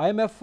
IMF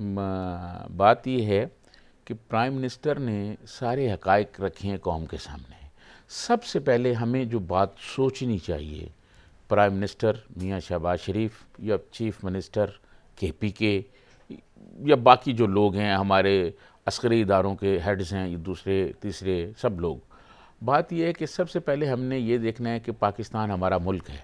بات یہ ہے کہ پرائم منسٹر نے سارے حقائق رکھے ہیں قوم کے سامنے. سب سے پہلے ہمیں جو بات سوچنی چاہیے، پرائم منسٹر میاں شہباز شریف یا چیف منسٹر KPK یا باقی جو لوگ ہیں ہمارے عسکری اداروں کے ہیڈز ہیں، دوسرے تیسرے سب لوگ، بات یہ ہے کہ سب سے پہلے ہم نے یہ دیکھنا ہے کہ پاکستان ہمارا ملک ہے.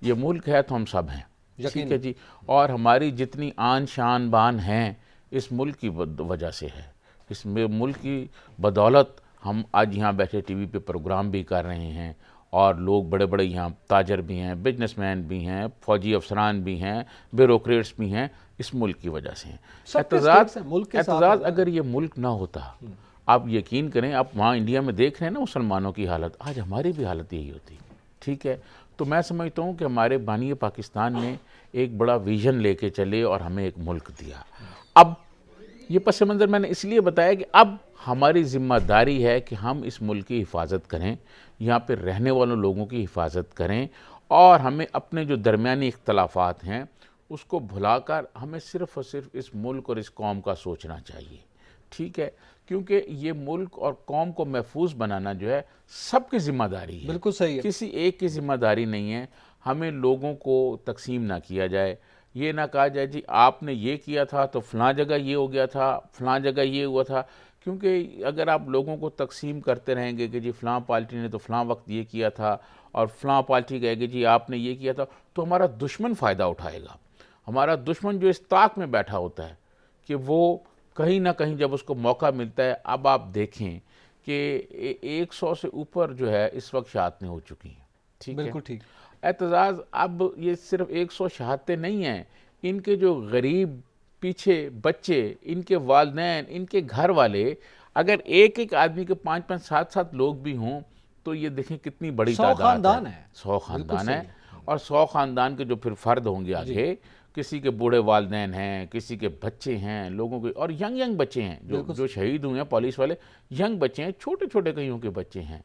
یہ ملک ہے تو ہم سب ہیں، ٹھیک ہے جی. اور ہماری جتنی آن شان بان ہیں اس ملک کی وجہ سے ہے. اس ملک کی بدولت ہم آج یہاں بیٹھے ٹی وی پہ پروگرام بھی کر رہے ہیں، اور لوگ بڑے بڑے یہاں تاجر بھی ہیں، بزنس مین بھی ہیں، فوجی افسران بھی ہیں، بیوروکریٹس بھی ہیں، اس ملک کی وجہ سے ہیں. اعتزاز اگر یہ ملک نہ ہوتا، آپ یقین کریں، آپ وہاں انڈیا میں دیکھ رہے ہیں نا مسلمانوں کی حالت، آج ہماری بھی حالت یہی ہوتی، ٹھیک ہے. تو میں سمجھتا ہوں کہ ہمارے بانی پاکستان نے ایک بڑا ویژن لے کے چلے اور ہمیں ایک ملک دیا. اب یہ پس منظر میں نے اس لیے بتایا کہ اب ہماری ذمہ داری ہے کہ ہم اس ملک کی حفاظت کریں، یہاں پہ رہنے والوں لوگوں کی حفاظت کریں، اور ہمیں اپنے جو درمیانی اختلافات ہیں اس کو بھلا کر ہمیں صرف اور صرف اس ملک اور اس قوم کا سوچنا چاہیے، ٹھیک ہے. کیونکہ یہ ملک اور قوم کو محفوظ بنانا جو ہے سب کی ذمہ داری ہے، بالکل صحیح ہے. کسی ایک کی ذمہ داری نہیں ہے. ہمیں لوگوں کو تقسیم نہ کیا جائے، یہ نہ کہا جائے جی آپ نے یہ کیا تھا تو فلاں جگہ یہ ہو گیا تھا، فلاں جگہ یہ ہوا تھا. کیونکہ اگر آپ لوگوں کو تقسیم کرتے رہیں گے کہ جی فلاں پارٹی نے تو فلاں وقت یہ کیا تھا اور فلاں پارٹی کہے گی جی آپ نے یہ کیا تھا، تو ہمارا دشمن فائدہ اٹھائے گا. ہمارا دشمن جو اس طاق میں بیٹھا ہوتا ہے کہ وہ کہیں نہ کہیں جب اس کو موقع ملتا ہے. اب آپ دیکھیں کہ 100 سے اوپر جو ہے اس وقت شہادتیں ہو چکی ہیں، ٹھیک ہے. بالکل ٹھیک. اعتزاز اب یہ صرف 100 شہادتیں نہیں ہیں، ان کے جو غریب پیچھے بچے، ان کے والدین، ان کے گھر والے، اگر ایک ایک آدمی کے 5 7 لوگ بھی ہوں تو یہ دیکھیں کتنی بڑی تعداد ہے. 100 خاندان ہے. 100 خاندان ہے، اور 100 خاندان کے جو پھر فرد ہوں گے آگے، کسی کے بوڑھے والدین ہیں، کسی کے بچے ہیں، لوگوں کے، اور ینگ بچے ہیں جو شہید ہوئے ہیں پولیس والے، ینگ بچے ہیں، چھوٹے چھوٹے کئیوں کے بچے ہیں.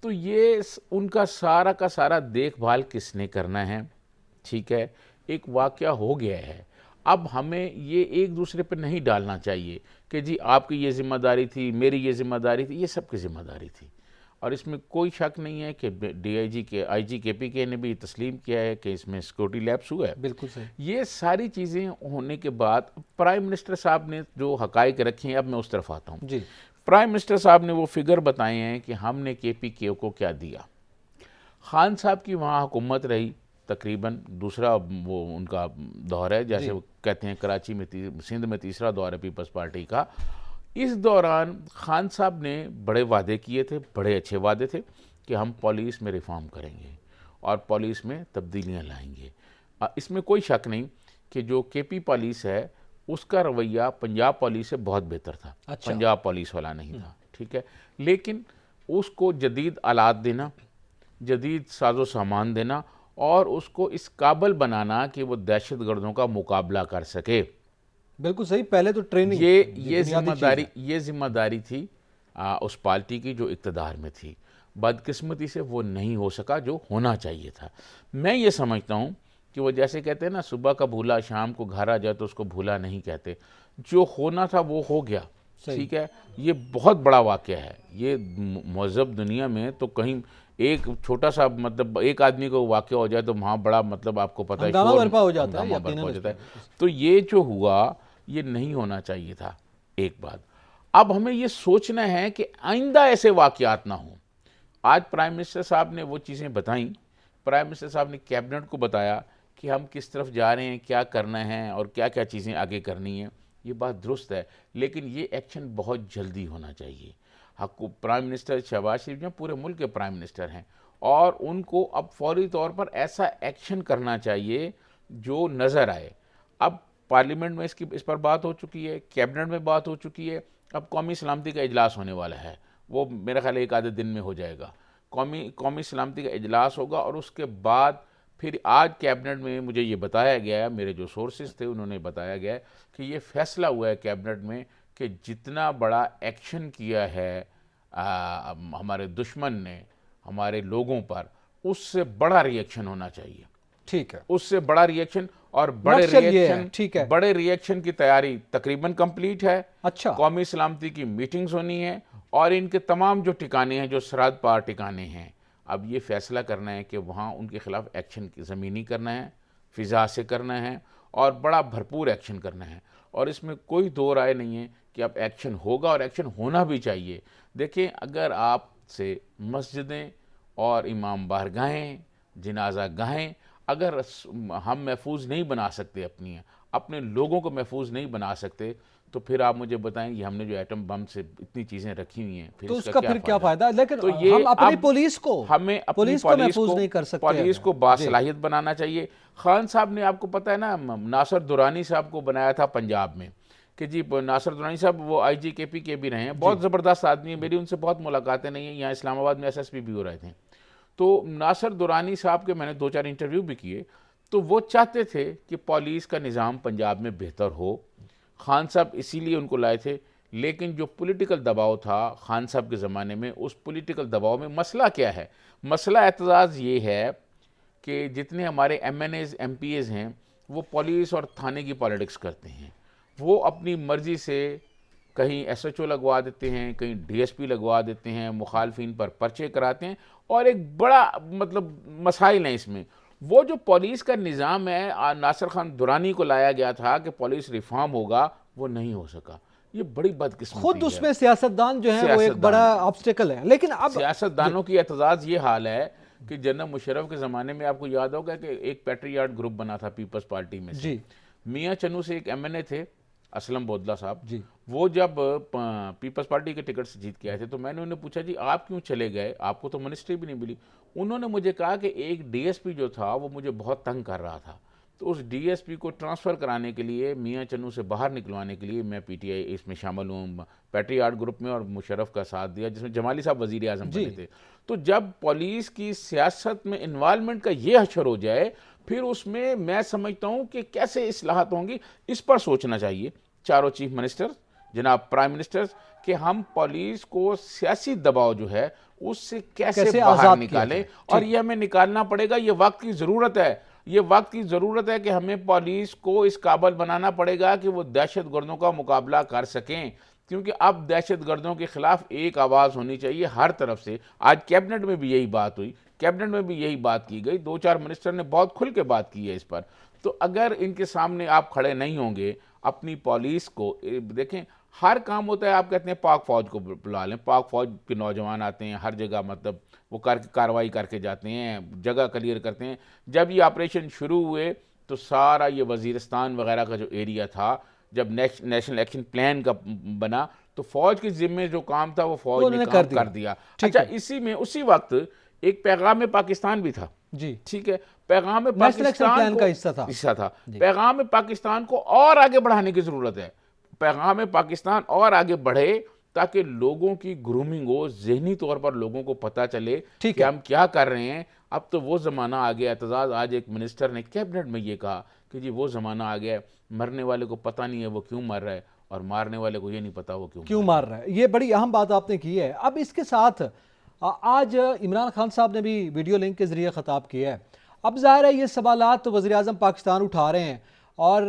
تو یہ ان کا سارا دیکھ بھال کس نے کرنا ہے، ٹھیک ہے. ایک واقعہ ہو گیا ہے، اب ہمیں یہ ایک دوسرے پہ نہیں ڈالنا چاہیے کہ جی آپ کی یہ ذمہ داری تھی، میری یہ ذمہ داری تھی. یہ سب کی ذمہ داری تھی، اور اس میں کوئی شک نہیں ہے کہ IG KPK نے بھی تسلیم کیا ہے کہ اس میں سیکورٹی لیپس ہوا ہے. بالکل صحیح. یہ ساری چیزیں ہونے کے بعد پرائم منسٹر صاحب نے جو حقائق رکھے ہیں، اب میں اس طرف آتا ہوں. جی. پرائم منسٹر صاحب نے وہ فگر بتائے ہیں کہ ہم نے KPK کو کیا دیا. خان صاحب کی وہاں حکومت رہی تقریباً دوسرا وہ ان کا دور ہے، جیسے وہ کہتے ہیں کراچی میں سندھ میں تیسرا دور ہے پیپلز پارٹی کا. اس دوران خان صاحب نے بڑے وعدے کیے تھے، بڑے اچھے وعدے تھے کہ ہم پولیس میں ریفارم کریں گے اور پولیس میں تبدیلیاں لائیں گے. اس میں کوئی شک نہیں کہ جو KP پولیس ہے اس کا رویہ پنجاب پولیس سے بہت بہتر تھا. پنجاب پولیس والا نہیں تھا، ٹھیک ہے. لیکن اس کو جدید آلات دینا، جدید ساز و سامان دینا، اور اس کو اس قابل بنانا کہ وہ دہشت گردوں کا مقابلہ کر سکے. بالکل صحیح. پہلے تو ٹریننگ، یہ ذمہ داری تھی اس پارٹی کی جو اقتدار میں تھی. بدقسمتی سے وہ نہیں ہو سکا جو ہونا چاہیے تھا. میں یہ سمجھتا ہوں کہ وہ جیسے کہتے ہیں نا صبح کا بھولا شام کو گھر آ جائے تو اس کو بھولا نہیں کہتے. جو ہونا تھا وہ ہو گیا، ٹھیک ہے. یہ بہت بڑا واقعہ ہے. یہ مہذب دنیا میں تو کہیں ایک چھوٹا سا مطلب ایک آدمی کو واقعہ ہو جائے تو وہاں بڑا مطلب آپ کو پتہ ہے ہنگامہ برپا ہو جاتا ہے. تو یہ جو ہوا یہ نہیں ہونا چاہیے تھا. ایک بات اب ہمیں یہ سوچنا ہے کہ آئندہ ایسے واقعات نہ ہوں. آج پرائم منسٹر صاحب نے وہ چیزیں بتائیں، پرائم منسٹر صاحب نے کیبنٹ کو بتایا کہ ہم کس طرف جا رہے ہیں، کیا کرنا ہے اور کیا کیا چیزیں آگے کرنی ہیں. یہ بات درست ہے، لیکن یہ ایکشن بہت جلدی ہونا چاہیے. پرائم منسٹر شہباز شریف جو پورے ملک کے پرائم منسٹر ہیں، اور ان کو اب فوری طور پر ایسا ایکشن کرنا چاہیے جو نظر آئے. اب پارلیمنٹ میں اس پر بات ہو چکی ہے، کیبنٹ میں بات ہو چکی ہے. اب قومی سلامتی کا اجلاس ہونے والا ہے، وہ میرا خیال ایک آدھے دن میں ہو جائے گا. قومی سلامتی کا اجلاس ہوگا، اور اس کے بعد پھر آج کیبنٹ میں مجھے یہ بتایا گیا ہے، میرے جو سورسز تھے انہوں نے بتایا گیا ہے کہ یہ فیصلہ ہوا ہے کیبنٹ میں کہ جتنا بڑا ایکشن کیا ہے ہمارے دشمن نے ہمارے لوگوں پر، اس سے بڑا ری ایکشن ہونا چاہیے. ٹھیک ہے. اس سے بڑا ری ایکشن. اور بڑے مقصد یہ ہے، ریئیکشن ٹھیک ہے۔ بڑے ریئیکشن کی تیاری تقریباً کمپلیٹ ہے۔ اچھا، قومی سلامتی کی میٹنگز ہونی ہیں اور ان کے تمام جو ٹھکانے ہیں، جو سرحد پار ٹھکانے ہیں، اب یہ فیصلہ کرنا ہے کہ وہاں ان کے خلاف ایکشن زمینی کرنا ہے، فضا سے کرنا ہے اور بڑا بھرپور ایکشن کرنا ہے، اور اس میں کوئی دو رائے نہیں ہے کہ اب ایکشن ہوگا اور ایکشن ہونا بھی چاہیے۔ دیکھیں، اگر آپ سے مسجدیں اور امام بارگاہیں، جنازہ گاہیں اگر ہم محفوظ نہیں بنا سکتے، اپنے لوگوں کو محفوظ نہیں بنا سکتے، تو پھر آپ مجھے بتائیں یہ ہم نے جو ایٹم بم سے اتنی چیزیں رکھی ہوئی ہیں، پھر تو اس اس کا کا کیا پھر کیا فائدہ؟ لیکن تو یہ ہم اپنی اب پولیس کو ہمیں اپنی محفوظ نہیں کر سکتے۔ پولیس کو باصلاحیت بنانا چاہیے۔ خان صاحب نے، آپ کو پتہ ہے نا، ناصر درانی صاحب کو بنایا تھا پنجاب میں کہ جی ناصر درانی صاحب وہ آئی جی کے پی کے بھی رہے ہیں، بہت زبردست آدمی ہیں، میری ان سے بہت ملاقاتیں نہیں ہیں، یہاں اسلام آباد میں ایس ایس پی بھی ہو رہے تھے۔ تو ناصر درانی صاحب کے میں نے 2-4 انٹرویو بھی کیے، تو وہ چاہتے تھے کہ پولیس کا نظام پنجاب میں بہتر ہو۔ خان صاحب اسی لیے ان کو لائے تھے، لیکن جو پولیٹیکل دباؤ تھا خان صاحب کے زمانے میں، اس پولیٹیکل دباؤ میں مسئلہ کیا ہے؟ مسئلہ اعتزاز یہ ہے کہ جتنے ہمارے MNAs MPs ہیں وہ پولیس اور تھانے کی پالیٹکس کرتے ہیں، وہ اپنی مرضی سے کہیں ایس ایچ او لگوا دیتے ہیں، کہیں ڈی ایس پی لگوا دیتے ہیں، مخالفین پر پرچے کراتے ہیں، اور ایک بڑا مسائل ہیں اس میں۔ وہ جو پولیس کا نظام ہے، ناصر خان درانی کو لایا گیا تھا کہ پولیس ریفارم ہوگا، وہ نہیں ہو سکا۔ یہ بڑی بدقسمتی خود ہے۔ اس میں سیاستدان جو ہیں وہ ایک بڑا آبسٹیکل ہے، لیکن اب سیاستدانوں کی اعتزاز یہ حال ہے کہ جنرل مشرف کے زمانے میں آپ کو یاد ہوگا کہ ایک پیٹریاٹ گروپ بنا تھا پیپلز پارٹی میں سے، میاں چنو سے ایک ایم این اے تھے اسلم بودلہ صاحب، وہ جب پیپلز پارٹی کے ٹکٹ سے جیت کے آئے تھے تو میں نے انہیں پوچھا جی آپ کیوں چلے گئے، آپ کو تو منسٹری بھی نہیں ملی؟ انہوں نے مجھے کہا کہ ایک ڈی ایس پی جو تھا وہ مجھے بہت تنگ کر رہا تھا، تو اس ڈی ایس پی کو ٹرانسفر کرانے کے لیے، میاں چنو سے باہر نکلوانے کے لیے میں پی ٹی آئی اس میں شامل ہوں، پیٹریاٹ گروپ میں، اور مشرف کا ساتھ دیا جس میں جمالی صاحب وزیر اعظم بنے تھے۔ تو جب پولیس کی سیاست میں انوالومنٹ کا یہ حشر ہو جائے، پھر اس میں سمجھتا ہوں کہ کیسے اصلاحات ہوں گی، اس پر سوچنا چاہیے چاروں چیف منسٹر، جناب پرائم منسٹرز، کہ ہم پولیس کو سیاسی دباؤ جو ہے اس سے کیسے باہر نکالیں، اور یہ ہمیں نکالنا پڑے گا، یہ وقت کی ضرورت ہے۔ یہ وقت کی ضرورت ہے کہ ہمیں پولیس کو اس قابل بنانا پڑے گا کہ وہ دہشت گردوں کا مقابلہ کر سکیں، کیونکہ اب دہشت گردوں کے خلاف ایک آواز ہونی چاہیے ہر طرف سے۔ آج کیبنٹ میں بھی یہی بات ہوئی، کیبنٹ میں بھی یہی بات کی گئی، 2-4 منسٹر نے بہت کھل کے بات کی ہے اس پر۔ تو اگر ان کے سامنے آپ کھڑے نہیں ہوں گے، اپنی پولیس کو دیکھیں، ہر کام ہوتا ہے، آپ کہتے ہیں پاک فوج کو بلا لیں، پاک فوج کے نوجوان آتے ہیں ہر جگہ، مطلب وہ کارروائی کر کے جاتے ہیں، جگہ کلیئر کرتے ہیں۔ جب یہ آپریشن شروع ہوئے تو سارا یہ وزیرستان وغیرہ کا جو ایریا تھا، جب نیشنل ایکشن پلان کا بنا تو فوج کے ذمے جو کام تھا وہ فوج نے کام کر دیا۔ اچھا، اسی میں اسی وقت ایک پیغام پاکستان بھی تھا، ٹھیک ہے، پیغام پاکستان کا حصہ تھا۔ پیغام پاکستان کو اور آگے بڑھانے کی ضرورت ہے، پیغام پاکستان اور آگے بڑھے تاکہ لوگوں کی گرومنگ ہو، ذہنی طور پر لوگوں کو پتہ چلے کہ ہم کیا کر رہے ہیں۔ اب تو وہ زمانہ آ گیا، اعتزاز آج ایک منسٹر نے کیبنٹ میں یہ کہا کہ جی وہ زمانہ آ گیا، مرنے والے کو پتہ نہیں ہے وہ کیوں مر رہا ہے، اور مارنے والے کو یہ نہیں پتا وہ کیوں مار رہا ہے۔ یہ بڑی اہم بات آپ نے کی ہے۔ اب اس کے ساتھ آج عمران خان صاحب نے بھی ویڈیو لنک کے ذریعے خطاب کیا ہے۔ اب ظاہر ہے یہ سوالات وزیر اعظم پاکستان اٹھا رہے ہیں، اور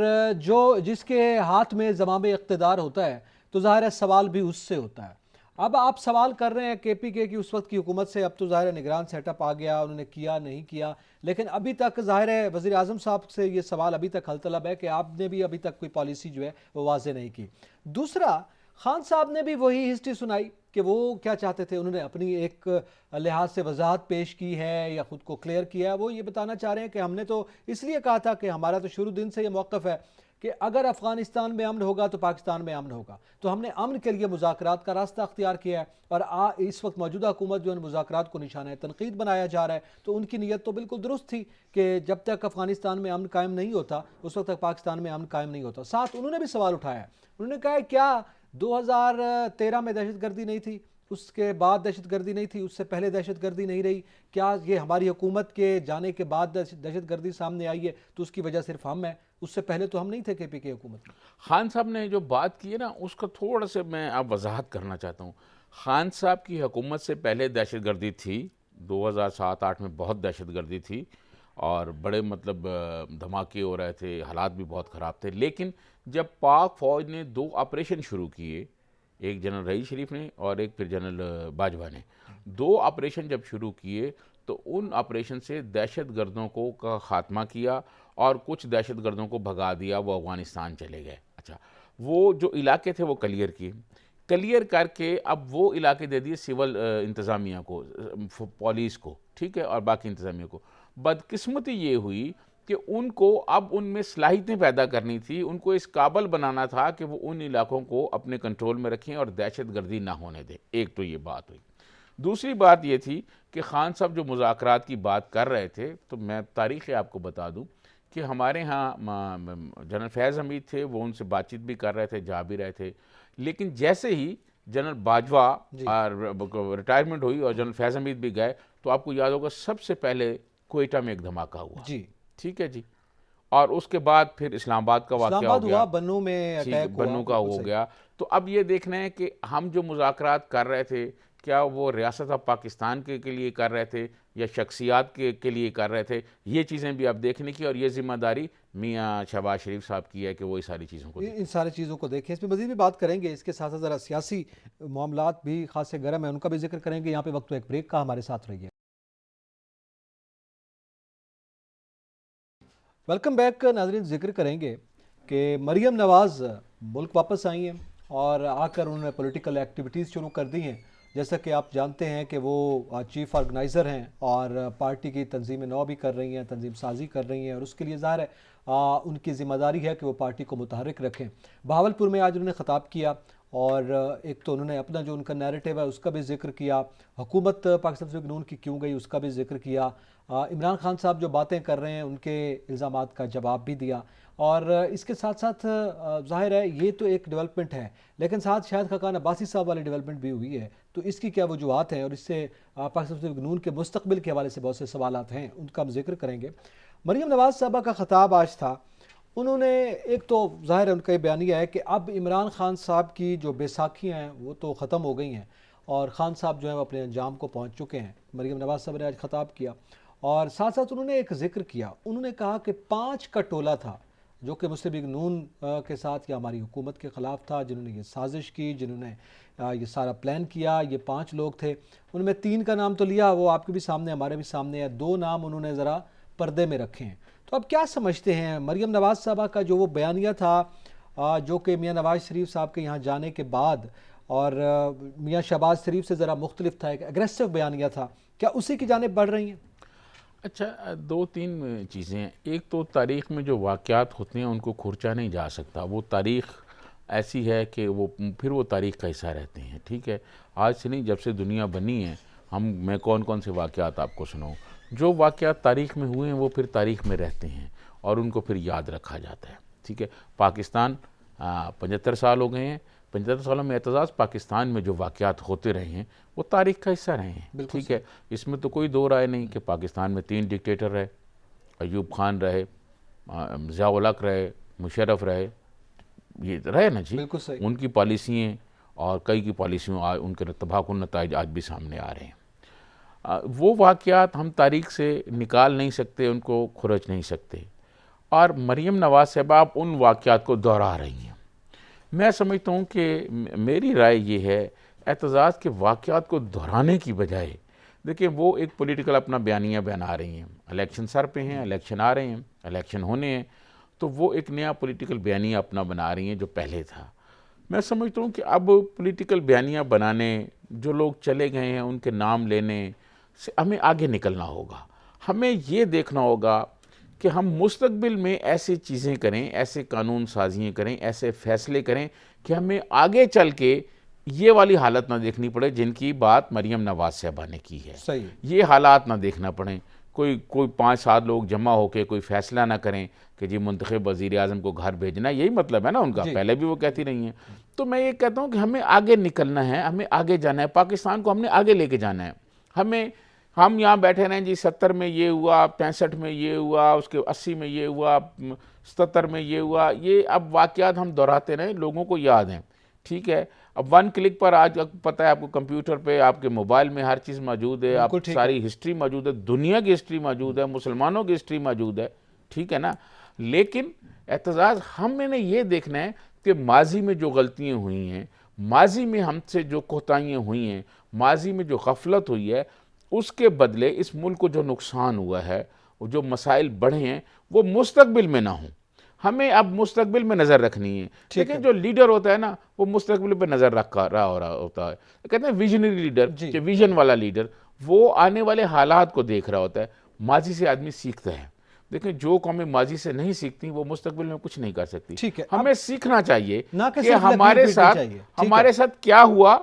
جس کے ہاتھ میں زمام اقتدار ہوتا ہے تو ظاہر ہے سوال بھی اس سے ہوتا ہے۔ اب آپ سوال کر رہے ہیں کے پی کے کی اس وقت کی حکومت سے، اب تو ظاہر ہے نگران سیٹ اپ آ گیا، انہوں نے کیا نہیں کیا، لیکن ابھی تک ظاہر ہے وزیر اعظم صاحب سے یہ سوال ابھی تک حل طلب ہے کہ آپ نے بھی ابھی تک کوئی پالیسی جو ہے وہ واضح نہیں کی۔ دوسرا، خان صاحب نے بھی وہی ہسٹری سنائی کہ وہ کیا چاہتے تھے، انہوں نے اپنی ایک لحاظ سے وضاحت پیش کی ہے یا خود کو کلیئر کیا ہے۔ وہ یہ بتانا چاہ رہے ہیں کہ ہم نے تو اس لیے کہا تھا کہ ہمارا تو شروع دن سے یہ موقف ہے کہ اگر افغانستان میں امن ہوگا تو پاکستان میں امن ہوگا، تو ہم نے امن کے لیے مذاکرات کا راستہ اختیار کیا ہے، اور اس وقت موجودہ حکومت جو ان مذاکرات کو نشانہ تنقید بنایا جا رہا ہے، تو ان کی نیت تو بالکل درست تھی کہ جب تک افغانستان میں امن قائم نہیں ہوتا اس وقت تک پاکستان میں امن قائم نہیں ہوتا۔ ساتھ انہوں نے بھی سوال اٹھایا ہے، انہوں نے کہا ہے کیا 2013 میں دہشت گردی نہیں تھی، اس کے بعد دہشت گردی نہیں تھی، اس سے پہلے دہشت گردی نہیں رہی، کیا یہ ہماری حکومت کے جانے کے بعد دہشت گردی سامنے آئی ہے تو اس کی وجہ صرف ہم ہے، اس سے پہلے تو ہم نہیں تھے کے پی کے حکومت میں؟ خان صاحب نے جو بات کی ہے نا، اس کا تھوڑا سا میں اب وضاحت کرنا چاہتا ہوں۔ خان صاحب کی حکومت سے پہلے دہشت گردی تھی، 2007-8 میں بہت دہشت گردی تھی، اور بڑے مطلب دھماکے ہو رہے تھے، حالات بھی بہت خراب تھے، لیکن جب پاک فوج نے 2 آپریشن شروع کیے، ایک جنرل رئیس شریف نے اور ایک پھر جنرل باجوہ نے، 2 آپریشن جب شروع کیے تو ان آپریشن سے دہشت گردوں کو کا خاتمہ کیا اور کچھ دہشت گردوں کو بھگا دیا، وہ افغانستان چلے گئے۔ اچھا، وہ جو علاقے تھے وہ کلیئر کر کے اب وہ علاقے دے دیے سول انتظامیہ کو، پولیس کو، ٹھیک ہے، اور باقی انتظامیہ کو۔ بدقسمتی یہ ہوئی کہ ان کو اب ان میں صلاحیتیں پیدا کرنی تھی، ان کو اس قابل بنانا تھا کہ وہ ان علاقوں کو اپنے کنٹرول میں رکھیں اور دہشت گردی نہ ہونے دیں۔ ایک تو یہ بات ہوئی۔ دوسری بات یہ تھی کہ خان صاحب جو مذاکرات کی بات کر رہے تھے، تو میں تاریخ آپ کو بتا دوں کہ ہمارے ہاں جنرل فیض حمید تھے، وہ ان سے بات چیت بھی کر رہے تھے، جا بھی رہے تھے، لیکن جیسے ہی جنرل باجوہ ریٹائرمنٹ ہوئی اور جنرل فیض حمید بھی گئے تو آپ کو یاد ہوگا سب سے پہلے کوئٹہ میں ایک دھماکہ ہوا، ٹھیک ہے جی، اور اس کے بعد پھر اسلام آباد کا واقعہ ہو گیا، بنوں میں اٹیک ہوا، بنوں کا ہو گیا۔ تو اب یہ دیکھنا ہے کہ ہم جو مذاکرات کر رہے تھے کیا وہ ریاست آف پاکستان کے لیے کر رہے تھے یا شخصیات کے لیے کر رہے تھے، یہ چیزیں بھی اب دیکھنے کی، اور یہ ذمہ داری میاں شہباز شریف صاحب کی ہے کہ وہ ساری چیزوں کو ان ساری چیزوں کو دیکھیں۔ اس پہ مزید بھی بات کریں گے، اس کے ساتھ ساتھ ذرا سیاسی معاملات بھی خاصے گرم ہیں، ان کا بھی ذکر کریں گے۔ یہاں پہ وقت ایک بریک کا، ہمارے ساتھ رہیے۔ ویلکم بیک ناظرین، ذکر کریں گے کہ مریم نواز ملک واپس آئی ہیں اور آ کر انہوں نے پولیٹیکل ایکٹیویٹیز شروع کر دی ہیں۔ جیسا کہ آپ جانتے ہیں کہ وہ چیف آرگنائزر ہیں اور پارٹی کی تنظیم نو بھی کر رہی ہیں، تنظیم سازی کر رہی ہیں، اور اس کے لیے ظاہر ہے ان کی ذمہ داری ہے کہ وہ پارٹی کو متحرک رکھیں۔ بہاولپور میں آج انہوں نے خطاب کیا اور ایک تو انہوں نے اپنا جو ان کا نیریٹو ہے اس کا بھی ذکر کیا، حکومت پاکستان تحریک نون کی کیوں گئی اس کا بھی ذکر کیا، عمران خان صاحب جو باتیں کر رہے ہیں ان کے الزامات کا جواب بھی دیا، اور اس کے ساتھ ساتھ ظاہر ہے یہ تو ایک ڈیولپمنٹ ہے، لیکن ساتھ شاہد خاقان عباسی صاحب والی ڈیولپمنٹ بھی ہوئی ہے، تو اس کی کیا وجوہات ہیں، اور اس سے پاکستان تحریک نون کے مستقبل کے حوالے سے بہت سے سوالات ہیں، ان کا ہم ذکر کریں گے۔ مریم نواز صاحبہ کا خطاب آج تھا، انہوں نے ایک تو ظاہر ہے ان کا یہ بیانیہ ہے کہ اب عمران خان صاحب کی جو بیساکھیاں ہیں وہ تو ختم ہو گئی ہیں اور خان صاحب جو ہیں وہ اپنے انجام کو پہنچ چکے ہیں۔ مریم نواز صاحب نے آج خطاب کیا اور ساتھ ساتھ انہوں نے ایک ذکر کیا، انہوں نے کہا کہ 5 کا ٹولہ تھا جو کہ مسلم لیگ نون کے ساتھ یا ہماری حکومت کے خلاف تھا، جنہوں نے یہ سازش کی، جنہوں نے یہ سارا پلان کیا، یہ 5 لوگ تھے۔ ان میں 3 کا نام تو لیا، وہ آپ کے بھی سامنے ہمارے بھی سامنے ہے، 2 نام انہوں نے ذرا پردے میں رکھے ہیں۔ تو اب کیا سمجھتے ہیں مریم نواز صاحبہ کا جو وہ بیانیہ تھا جو کہ میاں نواز شریف صاحب کے یہاں جانے کے بعد اور میاں شہباز شریف سے ذرا مختلف تھا، ایک اگریسو بیانیہ تھا، کیا اسی کی جانب بڑھ رہی ہیں؟ اچھا، 2-3 چیزیں ہیں۔ ایک تو تاریخ میں جو واقعات ہوتے ہیں ان کو کھرچا نہیں جا سکتا، وہ تاریخ ایسی ہے کہ وہ پھر وہ تاریخ کا حصہ رہتے ہیں، ٹھیک ہے۔ آج سے نہیں، جب سے دنیا بنی ہے میں کون سے واقعات آپ کو سناؤں، جو واقعات تاریخ میں ہوئے ہیں وہ پھر تاریخ میں رہتے ہیں اور ان کو پھر یاد رکھا جاتا ہے، ٹھیک ہے۔ پاکستان 75 سال ہو گئے ہیں، 75 سالوں میں اعتزاز پاکستان میں جو واقعات ہوتے رہے ہیں وہ تاریخ کا حصہ رہے ہیں، ٹھیک ہے۔ اس میں تو کوئی دو رائے نہیں کہ پاکستان میں 3 ڈکٹیٹر رہے، ایوب خان رہے، ضیاء الحق رہے، مشرف رہے، یہ رہے نا جی، ان کی پالیسیاں اور کئی کی پالیسیوں ان کے تباہ نتائج آج بھی سامنے آ رہے ہیں۔ وہ واقعات ہم تاریخ سے نکال نہیں سکتے، ان کو کھرچ نہیں سکتے، اور مریم نواز صاحبہ ان واقعات کو دہرا رہی ہیں۔ میں سمجھتا ہوں کہ میری رائے یہ ہے اعتزاز کے واقعات کو دہرانے کی بجائے، دیکھیں وہ ایک پولیٹیکل اپنا بیانیہ بنا رہی ہیں، الیکشن سر پہ ہیں، الیکشن آ رہے ہیں، الیکشن ہونے ہیں، تو وہ ایک نیا پولیٹیکل بیانیہ اپنا بنا رہی ہیں جو پہلے تھا۔ میں سمجھتا ہوں کہ اب پولیٹیکل بیانیہ بنانے، جو لوگ چلے گئے ہیں ان کے نام لینے سے ہمیں آگے نکلنا ہوگا۔ ہمیں یہ دیکھنا ہوگا کہ ہم مستقبل میں ایسی چیزیں کریں، ایسے قانون سازیاں کریں، ایسے فیصلے کریں کہ ہمیں آگے چل کے یہ والی حالت نہ دیکھنی پڑے جن کی بات مریم نواز صاحبہ نے کی ہے۔ صحیح، یہ حالات نہ دیکھنا پڑیں، کوئی 5-7 لوگ جمع ہو کے کوئی فیصلہ نہ کریں کہ جی منتخب وزیر اعظم کو گھر بھیجنا، یہی مطلب ہے نا ان کا، پہلے بھی وہ کہتی رہی ہیں۔ تو میں یہ کہتا ہوں کہ ہمیں آگے نکلنا ہے، ہمیں آگے جانا ہے، پاکستان کو ہم نے آگے لے کے جانا ہے۔ ہم یہاں بیٹھے رہیں جی 70 میں یہ ہوا، 65 میں یہ ہوا، اس کے 80 میں یہ ہوا، 77 میں یہ ہوا، یہ اب واقعات ہم دہراتے رہیں، لوگوں کو یاد ہیں، ٹھیک ہے. اب ون کلک پر آج پتہ ہے آپ کو کمپیوٹر پہ آپ کے موبائل میں ہر چیز موجود ہے, آپ ساری ہسٹری موجود ہے, دنیا کی ہسٹری موجود ہے, مسلمانوں کی ہسٹری موجود ہے, ٹھیک ہے نا. لیکن اعتزاز ہم نے یہ دیکھنا ہے کہ ماضی میں جو غلطیاں ہوئی ہیں, ماضی میں ہم سے جو کوتاہیاں ہوئی ہیں, ماضی میں جو غفلت ہوئی ہے, اس کے بدلے اس ملک کو جو نقصان ہوا ہے, جو مسائل بڑھے ہیں, وہ مستقبل میں نہ ہوں. ہمیں اب مستقبل میں نظر رکھنی ہے. لیکن جو لیڈر ہوتا ہے نا, وہ مستقبل پہ نظر رکھ رہا ہوتا ہے. کہتے ہیں ویژنری لیڈر, کہ ویژن والا لیڈر, وہ آنے والے حالات کو دیکھ رہا ہوتا ہے. ماضی سے آدمی سیکھتا ہے. دیکھیں جو قومیں ماضی سے نہیں سیکھتی وہ مستقبل میں کچھ نہیں کر سکتی. ہمیں سیکھنا چاہیے کہ ہمارے ساتھ کیا ہوا,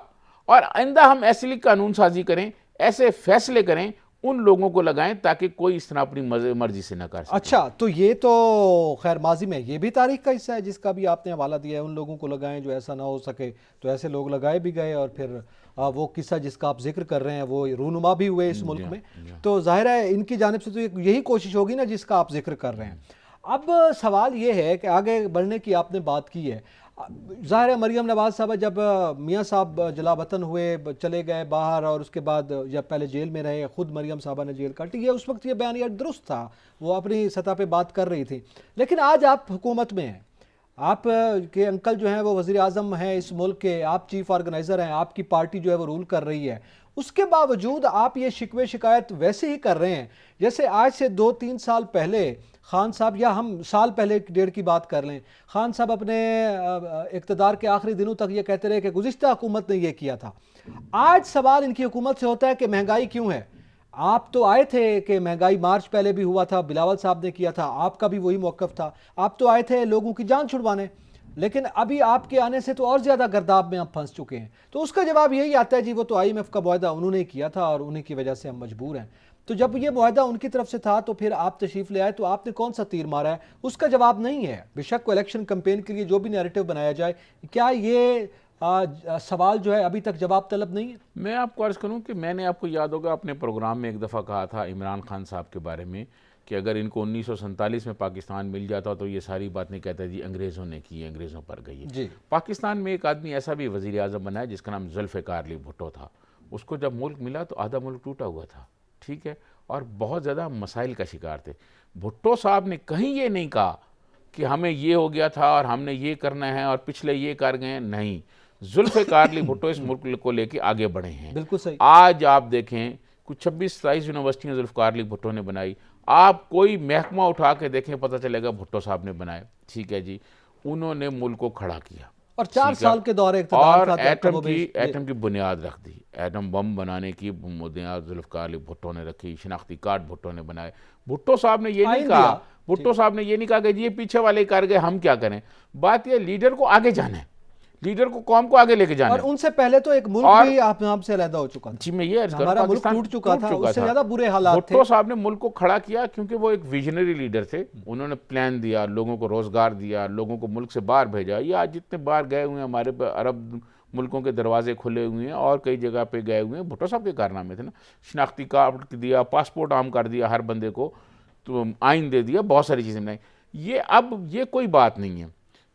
اور آئندہ ہم ایسی قانون سازی کریں, ایسے فیصلے کریں, ان لوگوں کو لگائیں تاکہ کوئی اس طرح اپنی مرضی سے نہ کر سکے. اچھا, تو یہ تو خیر ماضی میں یہ بھی تاریخ کا حصہ ہے جس کا بھی آپ نے حوالہ دیا ہے. ان لوگوں کو لگائیں جو ایسا نہ ہو سکے, تو ایسے لوگ لگائے بھی گئے, اور پھر وہ قصہ جس کا آپ ذکر کر رہے ہیں وہ رونما بھی ہوئے اس ملک میں. تو ظاہر ہے ان کی جانب سے تو یہی کوشش ہوگی نا جس کا آپ ذکر کر رہے ہیں. اب سوال یہ ہے کہ آگے بڑھنے کی آپ نے بات کی ہے. ظاہر ہے مریم نواز صاحبہ جب میاں صاحب جلا وطن ہوئے, چلے گئے باہر, اور اس کے بعد جب پہلے جیل میں رہے, خود مریم صاحبہ نے جیل کاٹی, یہ اس وقت یہ بیانیہ درست تھا, وہ اپنی سطح پہ بات کر رہی تھی. لیکن آج آپ حکومت میں ہیں, آپ کے انکل جو ہیں وہ وزیر اعظم ہیں اس ملک کے, آپ چیف آرگنائزر ہیں, آپ کی پارٹی جو ہے وہ رول کر رہی ہے. اس کے باوجود آپ یہ شکوے شکایت ویسے ہی کر رہے ہیں جیسے آج سے 2-3 سال پہلے خان صاحب, یا ہم سال پہلے ڈیڑھ کی بات کر لیں, خان صاحب اپنے اقتدار کے آخری دنوں تک یہ کہتے رہے کہ گزشتہ حکومت نے یہ کیا تھا. آج سوال ان کی حکومت سے ہوتا ہے کہ مہنگائی کیوں ہے. آپ تو آئے تھے کہ مہنگائی مارچ پہلے بھی ہوا تھا, بلاول صاحب نے کیا تھا, آپ کا بھی وہی موقف تھا, آپ تو آئے تھے لوگوں کی جان چھڑوانے. لیکن ابھی آپ کے آنے سے تو اور زیادہ گرداب میں ہم پھنس چکے ہیں. تو اس کا جواب یہی آتا ہے جی وہ تو IMF کا معاہدہ انہوں نے کیا تھا اور انہیں کی وجہ سے ہم مجبور ہیں. تو جب یہ معاہدہ ان کی طرف سے تھا تو پھر آپ تشریف لے آئے تو آپ نے کون سا تیر مارا ہے؟ اس کا جواب نہیں ہے. بے شک الیکشن کمپین کے لیے جو بھی نیریٹو بنایا جائے, کیا یہ سوال جو ہے ابھی تک جواب طلب نہیں ہے؟ میں آپ کو عرض کروں کہ میں نے آپ کو یاد ہوگا اپنے پروگرام میں ایک دفعہ کہا تھا عمران خان صاحب کے بارے میں کہ اگر ان کو 1947 میں پاکستان مل جاتا تو یہ ساری بات نہیں کہتا جی انگریزوں نے کی, انگریزوں پر گئی ہے. پاکستان میں ایک آدمی ایسا بھی وزیر اعظم بنا ہے جس کا نام ذوالفقار علی بھٹو تھا. اس کو جب ملک ملا تو آدھا ملک ٹوٹا ہوا تھا, ٹھیک ہے, اور بہت زیادہ مسائل کا شکار تھے. بھٹو صاحب نے کہیں یہ نہیں کہا کہ ہمیں یہ ہو گیا تھا اور ہم نے یہ کرنا ہے اور پچھلے یہ کر گئے, نہیں. ذوالفقار علی بھٹو اس ملک کو لے کے آگے بڑھے ہیں. بالکل صحیح. آج آپ دیکھیں کچھ 26-27 یونیورسٹیاں ذوالفقار علی بھٹو نے بنائی. آپ کوئی محکمہ اٹھا کے دیکھیں پتہ چلے گا بھٹو صاحب نے بنائے, ٹھیک ہے جی. انہوں نے ملک کو کھڑا کیا اور 4 سال کے دور اقتدار اور ایٹم کی بنیاد رکھ دی. ایٹم بم بنانے کی بنیاد ذوالفقار علی بھٹو نے رکھی, شناختی کارڈ بھٹو نے بنائے. بھٹو صاحب نے یہ نہیں کہا, بھٹو صاحب نے یہ نہیں کہا کہ یہ پیچھے والے کر گئے ہم کیا کریں. بات یہ لیڈر کو آگے جانا ہے, لیڈر کو قوم کو آگے لے کے جانا ہے. اور ان سے پہلے تو ایک ملک بھی آپ نام سے علیحدہ ہو چکا تھا. جی میں یہ عرض کروں ہمارا ملک ٹوٹ چکا تھا, اس سے زیادہ برے حالات تھے. بھٹو صاحب نے ملک کو کھڑا کیا کیونکہ وہ ایک ویژنری لیڈر تھے. انہوں نے پلان دیا, لوگوں کو روزگار دیا, لوگوں کو ملک سے باہر بھیجا. یہ آج جتنے باہر گئے ہوئے ہیں ہمارے عرب ملکوں کے دروازے کھلے ہوئے ہیں اور کئی جگہ پہ گئے ہوئے ہیں, بھٹو صاحب کے کارنامے تھے نا. شناختی کارڈ دیا, پاسپورٹ عام کر دیا ہر بندے کو, تو آئین دے دیا, بہت ساری چیزیں بنائی. یہ اب یہ کوئی بات نہیں ہے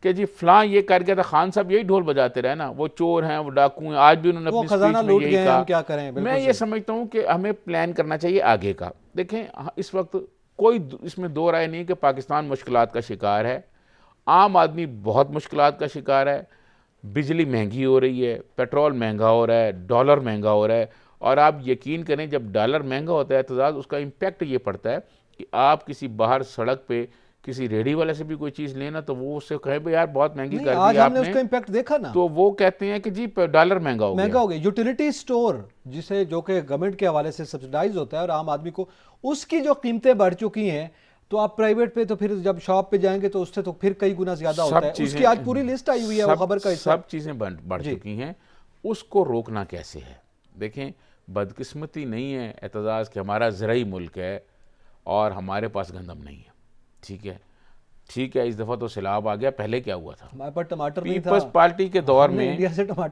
کہ جی فلاں یہ کر گیا تھا. خان صاحب یہی ڈھول بجاتے رہے نا, وہ چور ہیں, وہ ڈاکو ہیں. آج بھی انہوں نے اپنی سپیچ میں یہی کہا. میں یہ سمجھتا ہوں کہ ہمیں پلان کرنا چاہیے آگے کا. دیکھیں اس وقت کوئی اس میں دو رائے نہیں کہ پاکستان مشکلات کا شکار ہے, عام آدمی بہت مشکلات کا شکار ہے. بجلی مہنگی ہو رہی ہے, پیٹرول مہنگا ہو رہا ہے, ڈالر مہنگا ہو رہا ہے. اور آپ یقین کریں جب ڈالر مہنگا ہوتا ہے اعتزاز, اس کا امپیکٹ یہ پڑتا ہے کہ آپ کسی باہر سڑک پہ کسی ریڈی والے سے بھی کوئی چیز لینا تو وہ اس سے کہے بھائی یار بہت مہنگی کر دی آپ نے, اس کا امپیکٹ دیکھا نا, تو وہ کہتے ہیں کہ جی ڈالر مہنگا ہو گیا. یوٹیلیٹی سٹور جسے جو کہ گورنمنٹ کے حوالے سے سبسڈائز ہوتا ہے اور عام آدمی کو, اس کی جو قیمتیں بڑھ چکی ہیں, تو آپ پرائیویٹ پہ تو پھر جب شاپ پہ جائیں گے تو اس سے تو پھر کئی گنا زیادہ ہوتا ہے. اس کی آج پوری لسٹ آئی ہوئی ہے, وہ خبر کا سب چیزیں بڑھ چکی ہیں. اس کو روکنا کیسے ہے؟ دیکھیں بدقسمتی نہیں ہے اعتزاز کہ ہمارا زرعی ملک ہے اور ہمارے پاس گندم نہیں ہے, ٹھیک ہے, ٹھیک ہے. اس دفعہ تو سیلاب آ گیا, پہلے کیا ہوا تھا؟ پیپلز پارٹی کے دور میں,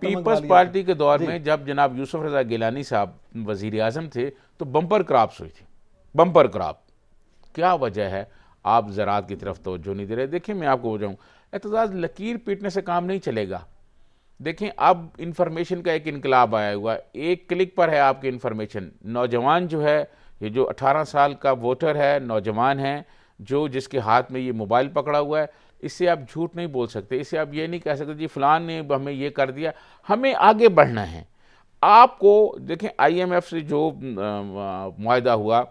پیپلز پارٹی کے دور میں جب جناب یوسف رضا گیلانی صاحب وزیر اعظم تھے تو بمپر کراپس ہوئی تھی, بمپر کراپ. کیا وجہ ہے؟ آپ زراعت کی طرف توجہ نہیں دے رہے. دیکھیں میں آپ کو بتاؤں اعتزاز, لکیر پیٹنے سے کام نہیں چلے گا. دیکھیں اب انفارمیشن کا ایک انقلاب آیا ہوا ہے، ایک کلک پر ہے آپ کی انفارمیشن. نوجوان جو ہے، یہ جو 18 سال کا ووٹر ہے، نوجوان ہے، جس کے ہاتھ میں یہ موبائل پکڑا ہوا ہے، اس سے آپ جھوٹ نہیں بول سکتے، اس سے آپ یہ نہیں کہہ سکتے جی فلان نے ہمیں یہ کر دیا. ہمیں آگے بڑھنا ہے. آپ کو دیکھیں آئی ایم ایف سے جو معاہدہ ہوا،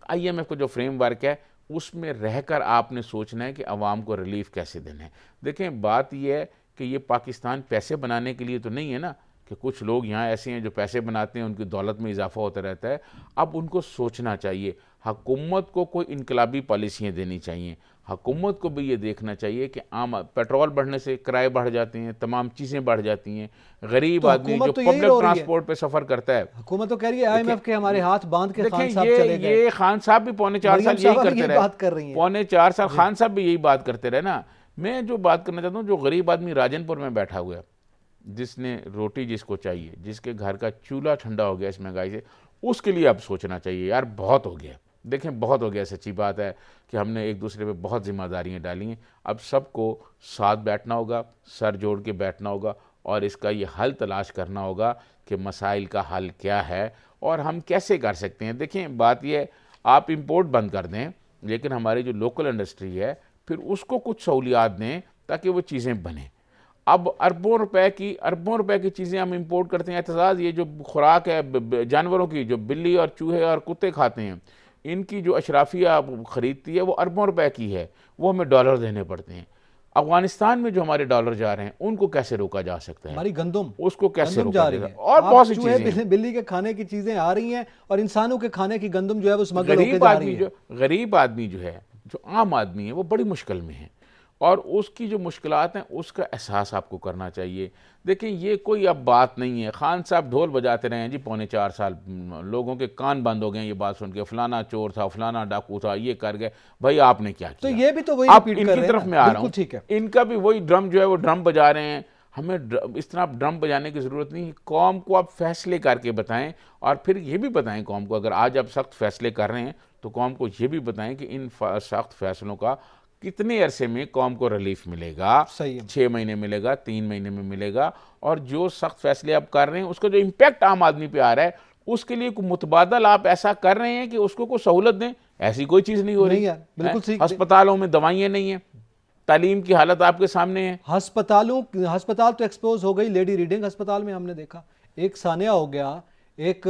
آئی ایم ایف کا جو فریم ورک ہے، اس میں رہ کر آپ نے سوچنا ہے کہ عوام کو ریلیف کیسے دینا ہے. دیکھیں بات یہ ہے کہ یہ پاکستان پیسے بنانے کے لیے تو نہیں ہے نا، کہ کچھ لوگ یہاں ایسے ہیں جو پیسے بناتے ہیں، ان کی دولت میں اضافہ ہوتا رہتا ہے. اب ان کو سوچنا چاہیے، حکومت کو کوئی انقلابی پالیسیاں دینی چاہیے. حکومت کو بھی یہ دیکھنا چاہیے کہ عام پیٹرول بڑھنے سے کرائے بڑھ جاتے ہیں، تمام چیزیں بڑھ جاتی ہیں. غریب تو آدمی جو حکومت تو یہی پبلک رو رہی ہے، ٹرانسپورٹ پہ سفر کرتا ہے. حکومت تو کہہ رہی ہے آئی ایم دیکھیں ایف کے ہمارے ہاتھ باندھ کے دیکھیں خان صاحب چلے گئے. یہ خان صاحب بھی پونے 4 مریم سال یہی صاحبہ بھی کرتے یہ رہے، بات کر رہی ہیں. پونے 4 سال خان صاحب بھی یہی بات کرتے رہے نا. میں جو بات کرنا چاہتا ہوں، جو غریب آدمی راجن پور میں بیٹھا ہوا ہے، جس نے روٹی جس کو چاہیے، جس کے گھر کا چولہا ٹھنڈا ہو گیا اس مہنگائی سے، اس کے لیے اب سوچنا چاہیے یار بہت ہو گیا. دیکھیں بہت ہو گیا. سچی بات ہے کہ ہم نے ایک دوسرے پہ بہت ذمہ داریاں ڈالی ہیں. اب سب کو ساتھ بیٹھنا ہوگا، سر جوڑ کے بیٹھنا ہوگا، اور اس کا یہ حل تلاش کرنا ہوگا کہ مسائل کا حل کیا ہے اور ہم کیسے کر سکتے ہیں. دیکھیں بات یہ ہے، آپ امپورٹ بند کر دیں، لیکن ہماری جو لوکل انڈسٹری ہے پھر اس کو کچھ سہولیات دیں تاکہ وہ چیزیں بنیں. اب اربوں روپے کی چیزیں ہم امپورٹ کرتے ہیں. اعتزاز، یہ جو خوراک ہے جانوروں کی، جو بلی اور چوہے اور کتے کھاتے ہیں، ان کی جو اشرافیہ خریدتی ہے وہ اربوں روپے کی ہے، وہ ہمیں ڈالر دینے پڑتے ہیں. افغانستان میں جو ہمارے ڈالر جا رہے ہیں ان کو کیسے روکا جا سکتا ہے؟ ہماری گندم اس کو کیسے روکا جا جا رہی سکتا ہے. ہے؟ اور بہت سی چوہے چیزیں ہیں. بلی کے کھانے کی چیزیں آ رہی ہیں اور انسانوں کے کھانے کی گندم جو ہے وہ اسمگل ہو کے جا رہی ہے. غریب آدمی جو ہے، جو عام آدمی ہے، وہ بڑی مشکل میں ہے، اور اس کی جو مشکلات ہیں اس کا احساس آپ کو کرنا چاہیے. دیکھیں یہ کوئی اب بات نہیں ہے. خان صاحب ڈھول بجاتے رہے ہیں جی پونے 4 سال، لوگوں کے کان بند ہو گئے ہیں یہ بات سن کے، فلانا چور تھا، فلانا ڈاکو تھا، یہ کر گئے. بھائی آپ نے کیا تو کیا؟ یہ بھی تو وہی اب ریپیٹ ان کر کی رہے ہیں طرف نا. میں آ رہا بالکل ہوں، ٹھیک ہے. ان کا بھی وہی ڈرم جو ہے وہ ڈرم بجا رہے ہیں. ہمیں اس طرح ڈرم بجانے کی ضرورت نہیں. قوم کو آپ فیصلے کر کے بتائیں، اور پھر یہ بھی بتائیں قوم کو، اگر آج آپ سخت فیصلے کر رہے ہیں تو قوم کو یہ بھی بتائیں کہ ان سخت فیصلوں کا کتنے عرصے میں قوم کو ریلیف ملے گا. صحیح ہے. 6 مہینے ملے گا، 3 مہینے میں ملے گا. اور جو سخت فیصلے آپ کر رہے ہیں اس کا جو امپیکٹ عام آدمی پہ آ رہا ہے، اس کے لیے کوئی متبادل آپ ایسا کر رہے ہیں کہ اس کو کوئی سہولت دیں. ایسی کوئی چیز نہیں ہو رہی. نہیں یار، بالکل ٹھیک. ہسپتالوں میں دوائیاں نہیں ہیں، تعلیم کی حالت آپ کے سامنے ہے. ہسپتال تو ایکسپوز ہو گئی. لیڈی ریڈنگ ہسپتال میں ہم نے دیکھا ایک سانیہ ہو گیا. ایک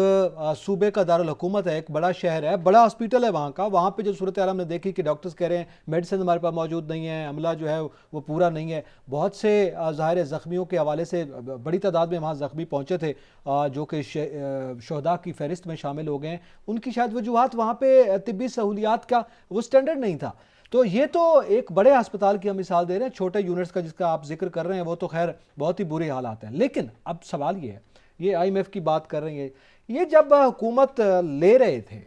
صوبے کا دارالحکومت ہے، ایک بڑا شہر ہے، بڑا ہاسپٹل ہے وہاں پہ جو صورتحال ہم نے دیکھی کہ ڈاکٹرز کہہ رہے ہیں میڈیسن ہمارے پاس موجود نہیں ہے، عملہ جو ہے وہ پورا نہیں ہے. بہت سے ظاہر زخمیوں کے حوالے سے بڑی تعداد میں وہاں زخمی پہنچے تھے جو کہ شہداء کی فہرست میں شامل ہو گئے ہیں. ان کی شاید وجوہات وہاں پہ طبی سہولیات کا وہ سٹینڈرڈ نہیں تھا. تو یہ تو ایک بڑے ہسپتال کی ہم مثال دے رہے ہیں. چھوٹے یونٹس کا جس کا آپ ذکر کر رہے ہیں وہ تو خیر بہت ہی برے حالات ہیں. لیکن اب سوال یہ ہے، یہ آئی ایم ایف کی بات کر رہے ہیں، یہ جب حکومت لے رہے تھے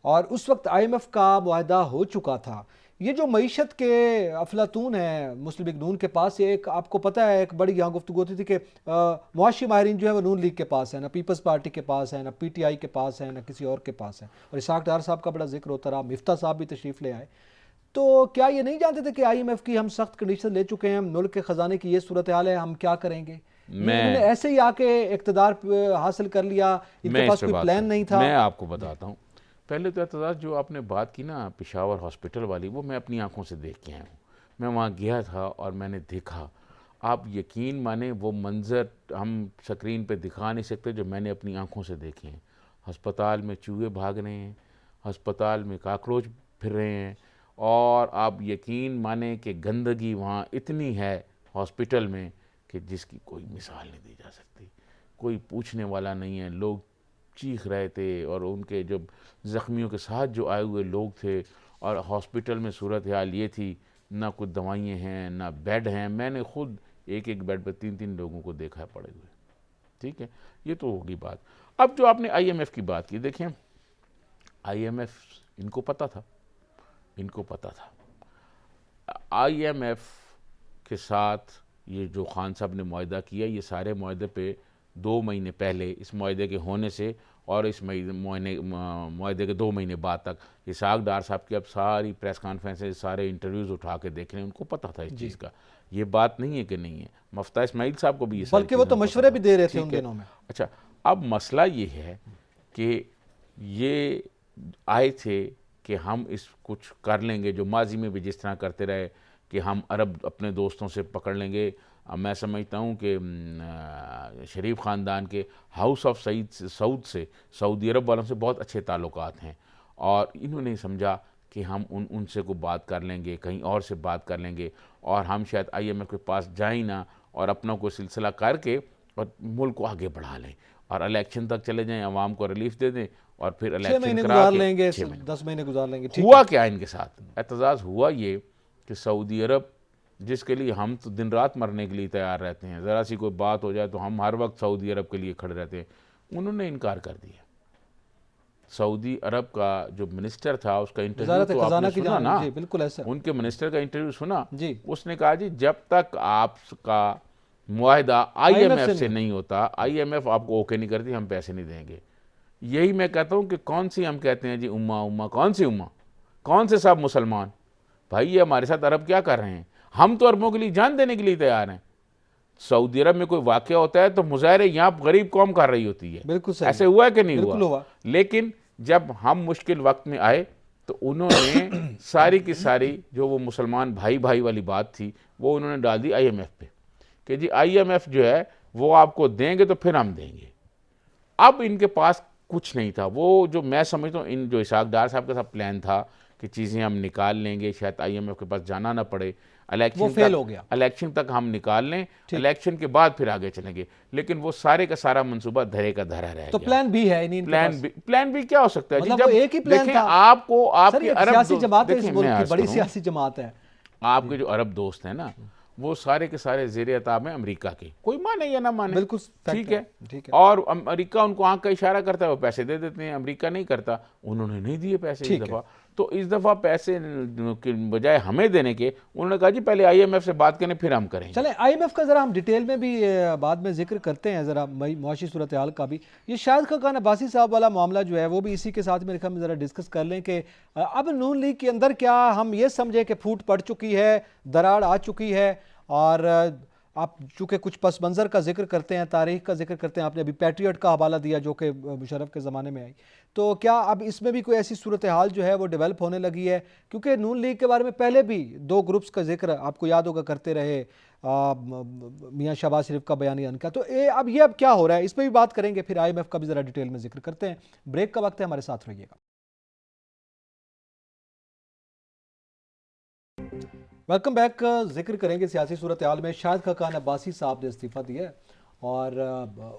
اور اس وقت آئی ایم ایف کا معاہدہ ہو چکا تھا، یہ جو معیشت کے افلاطون ہیں مسلم لیگ نون کے پاس، یہ ایک آپ کو پتہ ہے ایک بڑی یہاں گفتگو ہوتی تھی کہ معاشی ماہرین جو ہے وہ نون لیگ کے پاس ہے، نہ پیپلز پارٹی کے پاس ہے، نہ پی ٹی آئی کے پاس ہے، نہ کسی اور کے پاس ہے. اور اسحاق ڈار صاحب کا بڑا ذکر ہوتا رہا، مفتاح صاحب بھی تشریف لے آئے. تو کیا یہ نہیں جانتے تھے کہ آئی ایم ایف کی ہم سخت کنڈیشن لے چکے ہیں، ملک کے خزانے کی یہ صورتحال ہے، ہم کیا کریں گے؟ انہوں نے ایسے ہی آ کے اقتدار حاصل کر لیا، ان کے پاس کوئی پلان نہیں تھا. میں آپ کو بتاتا ہوں. پہلے تو اعتزاز جو آپ نے بات کی نا پشاور ہاسپٹل والی، وہ میں اپنی آنکھوں سے دیکھ کے آیا ہوں. میں وہاں گیا تھا اور میں نے دیکھا. آپ یقین مانیں وہ منظر ہم سکرین پہ دکھا نہیں سکتے جو میں نے اپنی آنکھوں سے دیکھے ہیں. ہسپتال میں چوہے بھاگ رہے ہیں، ہسپتال میں کاکروچ پھر رہے ہیں، اور آپ یقین مانیں کہ گندگی وہاں اتنی ہے ہاسپٹل میں کہ جس کی کوئی مثال نہیں دی جا سکتی. کوئی پوچھنے والا نہیں ہے. لوگ چیخ رہے تھے، اور ان کے جب زخمیوں کے ساتھ جو آئے ہوئے لوگ تھے، اور ہاسپٹل میں صورتحال یہ تھی نہ کچھ دوائیں ہیں نہ بیڈ ہیں. میں نے خود ایک بیڈ پہ 3 لوگوں کو دیکھا ہے پڑے ہوئے. ٹھیک ہے، یہ تو ہوگی بات. اب جو آپ نے آئی ایم ایف کی بات کی، دیکھیں آئی ایم ایف ان کو پتہ تھا آئی ایم ایف کے ساتھ یہ جو خان صاحب نے معاہدہ کیا، یہ سارے معاہدے پہ 2 مہینے پہلے اس معاہدے کے ہونے سے اور اس معاہدے کے 2 مہینے بعد تک اسحاق ڈار صاحب کی اب ساری پریس کانفرنسز سارے انٹرویوز اٹھا کے دیکھ رہے ہیں, ان کو پتہ تھا اس چیز کا. یہ بات نہیں ہے کہ نہیں ہے, مفتاح اسماعیل صاحب کو بھی یہ بلکہ وہ تو مشورے بھی دے رہے تھے ان دنوں میں. اچھا, اب مسئلہ یہ ہے کہ یہ آئے تھے کہ ہم اس کچھ کر لیں گے, جو ماضی میں بھی جس طرح کرتے رہے کہ ہم عرب اپنے دوستوں سے پکڑ لیں گے. میں سمجھتا ہوں کہ شریف خاندان کے ہاؤس آف سعود سے, سعودی عرب والوں سے بہت اچھے تعلقات ہیں, اور انہوں نے سمجھا کہ ہم ان سے کو بات کر لیں گے, کہیں اور سے بات کر لیں گے, اور ہم شاید IMF کے پاس جائیں نہ, اور اپنا کوئی سلسلہ کر کے اور ملک کو آگے بڑھا لیں, اور الیکشن تک چلے جائیں, عوام کو ریلیف دے دیں, اور پھر 6 مہینے الیکشن گزار کرا لیں گے, کے 10 مہینے گزار لیں گے. ہوا کیا ان کے ساتھ اعتزاز ہوا یہ کہ سعودی عرب جس کے لیے ہم تو دن رات مرنے کے لیے تیار رہتے ہیں, ذرا سی کوئی بات ہو جائے تو ہم ہر وقت سعودی عرب کے لیے کھڑے رہتے ہیں, انہوں نے انکار کر دیا. سعودی عرب کا جو منسٹر تھا اس کا انٹرویو تو آپ نے سنا نا, بالکل ایسا, ان کے منسٹر کا انٹرویو سنا, جی اس نے کہا جی جب تک آپ کا معاہدہ IMF سے نہیں ہوتا, IMF آپ کو اوکے نہیں کرتی, ہم پیسے نہیں دیں گے. یہی میں کہتا ہوں کہ کون سی ہم کہتے ہیں جی امہ, کون سی امہ, کون سے صاحب مسلمان بھائی, یہ ہمارے ساتھ عرب کیا کر رہے ہیں, ہم تو عربوں کے لیے جان دینے کے لیے تیار ہیں. سعودی عرب میں کوئی واقعہ ہوتا ہے تو مظاہرے یہاں غریب قوم کر رہی ہوتی ہے, بالکل صحیح, ایسے ہوا ہے کہ نہیں بالکل ہوا. لیکن جب ہم مشکل وقت میں آئے تو انہوں نے ساری کی ساری جو وہ مسلمان بھائی بھائی والی بات تھی وہ انہوں نے ڈال دی IMF پہ, کہ جی IMF جو ہے وہ آپ کو دیں گے تو پھر ہم دیں گے. اب ان کے پاس کچھ نہیں تھا, وہ جو میں سمجھتا ہوں ان جو اسحاق ڈار صاحب کا سب پلان تھا کہ چیزیں ہم نکال لیں گے, شاید IMF کے پاس جانا نہ پڑے, الیکشن تک ہم نکال لیں, الیکشن کے بعد پھر آگے چلیں گے. لیکن وہ سارے کا سارا منصوبہ دھرے کا دھرا رہ گیا. تو پلان بھی ہے, پلان بھی کیا ہو سکتا ہے جی, جب ایک ہی پلان تھا. آپ کو آپ کی عرب سیاسی جماعت ہے, اس ملک کی بڑی سیاسی جماعت ہے, آپ کے جو عرب دوست ہیں نا وہ سارے کے سارے زیر اطاعت ہیں امریکہ کے, کوئی مانے یا نہ مانے, بالکل ٹھیک ہے, اور امریکہ ان کو آنکھ کا اشارہ کرتا ہے, وہ پیسے دے دیتے ہیں, امریکہ نہیں کرتا, انہوں نے نہیں دیے پیسے اس دفعہ. تو اس دفعہ پیسے کے بجائے ہمیں دینے کے انہوں نے کہا جی پہلے IMF سے بات کریں پھر ہم کریں گے. چلیں IMF کا ذرا ہم ڈیٹیل میں بھی بعد میں ذکر کرتے ہیں, ذرا معاشی صورتحال کا بھی. یہ شاہد خاقان عباسی صاحب والا معاملہ جو ہے وہ بھی اسی کے ساتھ میرے خیال میں ذرا ڈسکس کر لیں کہ اب نون لیگ کے اندر کیا ہم یہ سمجھیں کہ پھوٹ پڑ چکی ہے, دراڑ آ چکی ہے, اور آپ چونکہ کچھ پس منظر کا ذکر کرتے ہیں, تاریخ کا ذکر کرتے ہیں, آپ نے ابھی پیٹریٹ کا حوالہ دیا جو کہ مشرف کے زمانے میں آئی, تو کیا اب اس میں بھی کوئی ایسی صورتحال جو ہے وہ ڈیولپ ہونے لگی ہے؟ کیونکہ نون لیگ کے بارے میں پہلے بھی 2 گروپس کا ذکر آپ کو یاد ہوگا کرتے رہے, میاں شہباز شریف کا, بیانی ان کا, تو اب یہ کیا ہو رہا ہے, اس پہ بھی بات کریں گے, پھر IMF کا بھی ذرا ڈیٹیل میں ذکر کرتے ہیں. بریک کا وقت ہے, ہمارے ساتھ رہیے گا. Welcome back. ذکر کریں گے سیاسی صورتحال میں. شاہد خاقان عباسی صاحب نے استعفیٰ دیا ہے اور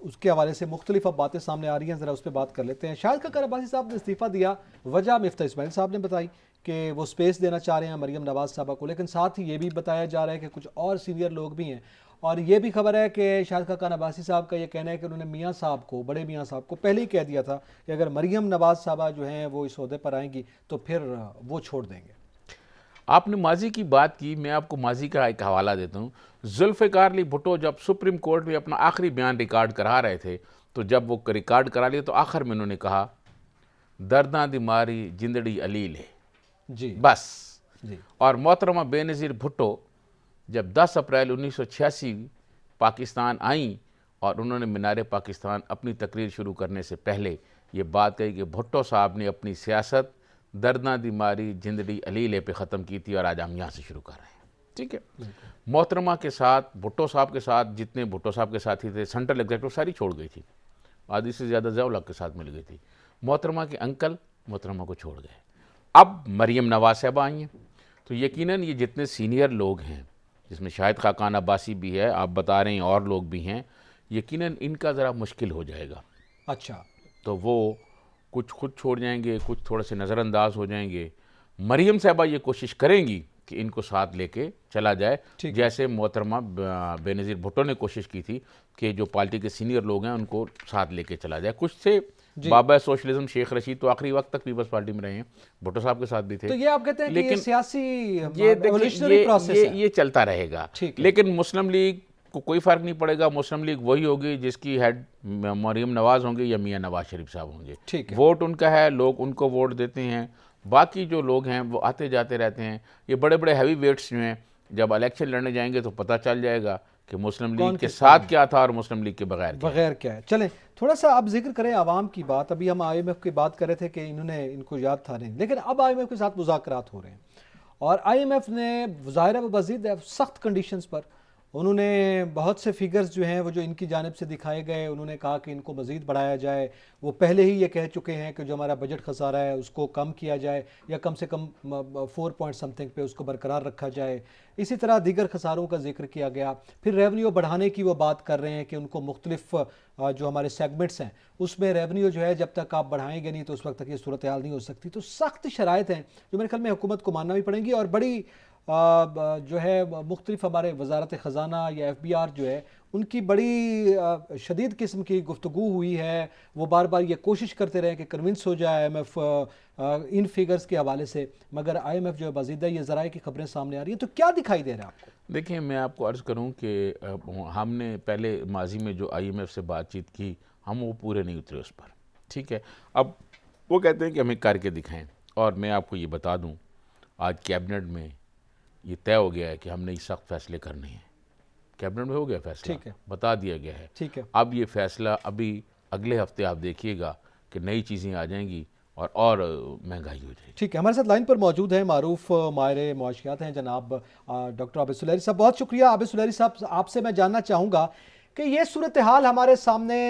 اس کے حوالے سے مختلف اب باتیں سامنے آ رہی ہیں, ذرا اس پہ بات کر لیتے ہیں. شاہد خاقان عباسی صاحب نے استعفیٰ دیا, وجہ مفتاح اسماعیل صاحب نے بتائی کہ وہ سپیس دینا چاہ رہے ہیں مریم نواز صاحبہ کو, لیکن ساتھ ہی یہ بھی بتایا جا رہا ہے کہ کچھ اور سینئر لوگ بھی ہیں, اور یہ بھی خبر ہے کہ شاہد خاقان عباسی صاحب کا یہ کہنا ہے کہ انہوں نے میاں صاحب کو, بڑے میاں صاحب کو پہلے ہی کہہ دیا تھا کہ اگر مریم نواز صاحبہ جو ہیں وہ اس عہدے پر آئیں گی تو پھر وہ چھوڑ دیں گے. آپ نے ماضی کی بات کی, میں آپ کو ماضی کا ایک حوالہ دیتا ہوں. ذوالفقار علی بھٹو جب سپریم کورٹ میں اپنا آخری بیان ریکارڈ کرا رہے تھے, تو جب وہ ریکارڈ کرا لیا تو آخر میں انہوں نے کہا درداں دی ماری جندڑی علیل ہے, جی بس. جی. اور محترمہ بے نظیر بھٹو جب 10 اپریل 1986 پاکستان آئیں اور انہوں نے مینار پاکستان اپنی تقریر شروع کرنے سے پہلے یہ بات کہی کہ بھٹو صاحب نے اپنی سیاست درداں دی ماری جندڑی علیلے پہ ختم کی تھی, اور آج ہم یہاں سے شروع کر رہے ہیں. ٹھیک ہے. محترمہ کے ساتھ, بھٹو صاحب کے ساتھ جتنے بھٹو صاحب کے ساتھی تھے, سینٹرل ایگزیکٹو ساری چھوڑ گئی تھی, آدھی سے زیادہ ضیاء الحق کے ساتھ مل گئی تھی. محترمہ کے انکل محترمہ کو چھوڑ گئے. اب مریم نواز صاحبہ آئی ہیں, تو یقیناً یہ جتنے سینئر لوگ ہیں, جس میں شاہد خاقان عباسی بھی ہے, آپ بتا رہے ہیں اور لوگ بھی ہیں, یقیناً ان کا ذرا مشکل ہو جائے گا. اچھا. تو وہ کچھ خود چھوڑ جائیں گے, کچھ تھوڑے سے نظر انداز ہو جائیں گے. مریم صاحبہ یہ کوشش کریں گی کہ ان کو ساتھ لے کے چلا جائے, جیسے محترمہ بے نظیر بھٹو نے کوشش کی تھی کہ جو پارٹی کے سینئر لوگ ہیں ان کو ساتھ لے کے چلا جائے. کچھ سے بابا سوشلزم شیخ رشید تو آخری وقت تک پیپلز پارٹی میں رہے ہیں, بھٹو صاحب کے ساتھ بھی تھے. تو یہ آپ کہتے ہیں کہ یہ سیاسی یہ چلتا رہے گا. لیکن مسلم لیگ کو کوئی فرق نہیں پڑے گا، مسلم لیگ وہی ہوگی جس کی ہیڈ مریم نواز ہوں گے یا میاں نواز شریف صاحب ہوں گے. ٹھیک ہے. ووٹ ان کا ہے، لوگ ان کو ووٹ دیتے ہیں. باقی جو لوگ ہیں وہ آتے جاتے رہتے ہیں. یہ بڑے بڑے ہیوی ویٹس جو ہیں جب الیکشن لڑنے جائیں گے تو پتہ چل جائے گا کہ مسلم لیگ کے ساتھ کیا تھا اور مسلم لیگ کے بغیر کیا ہے. چلیں تھوڑا سا آپ ذکر کریں عوام کی بات. ابھی ہم آئی ایم ایف کی بات کر رہے تھے کہ انہوں نے ان کو یاد تھا نہیں، لیکن اب آئی ایم ایف کے ساتھ مذاکرات ہو رہے ہیں اور آئی ایم ایف نے ظاہر مزید سخت کنڈیشنز پر انہوں نے بہت سے فگرز جو ہیں وہ جو ان کی جانب سے دکھائے گئے، انہوں نے کہا کہ ان کو مزید بڑھایا جائے. وہ پہلے ہی یہ کہہ چکے ہیں کہ جو ہمارا بجٹ خسارہ ہے اس کو کم کیا جائے یا کم سے کم 4 پوائنٹ سمتھنگ پہ اس کو برقرار رکھا جائے. اسی طرح دیگر خساروں کا ذکر کیا گیا. پھر ریونیو بڑھانے کی وہ بات کر رہے ہیں کہ ان کو مختلف جو ہمارے سیگمنٹس ہیں اس میں ریونیو جو ہے جب تک آپ بڑھائیں گے نہیں تو اس وقت تک یہ صورتحال نہیں ہو سکتی. تو سخت شرائط ہیں جو میرے خیال میں حکومت کو ماننا بھی پڑیں گی، اور بڑی جو ہے مختلف ہمارے وزارت خزانہ یا ایف بی آر جو ہے ان کی بڑی شدید قسم کی گفتگو ہوئی ہے. وہ بار بار یہ کوشش کرتے رہے کہ کنونس ہو جائے آئی ایم ایف ان فگرز کے حوالے سے، مگر آئی ایم ایف جو ہے بازیدہ یہ ذرائع کی خبریں سامنے آ رہی ہیں. تو کیا دکھائی دے رہا ہے آپ کو؟ دیکھیں میں آپ کو عرض کروں کہ ہم نے پہلے ماضی میں جو آئی ایم ایف سے بات چیت کی ہم وہ پورے نہیں اترے اس پر. ٹھیک ہے، اب وہ کہتے ہیں کہ ہمیں کر کے دکھائیں. اور میں آپ کو یہ بتا دوں آج کیبنٹ میں یہ طے ہو گیا ہے کہ ہم نے یہ سخت فیصلے کرنے ہیں. کیبنٹ میں ہو گیا فیصلہ، بتا دیا گیا ہے. ٹھیک ہے. اب یہ فیصلہ ابھی اگلے ہفتے آپ دیکھیے گا کہ نئی چیزیں آ جائیں گی اور مہنگائی ہو جائے گی. ٹھیک ہے، ہمارے ساتھ لائن پر موجود ہیں معروف ماہر معاشیات ہیں جناب ڈاکٹر عابد سلیری صاحب. بہت شکریہ عابد سلیری صاحب. آپ سے میں جاننا چاہوں گا کہ یہ صورتحال ہمارے سامنے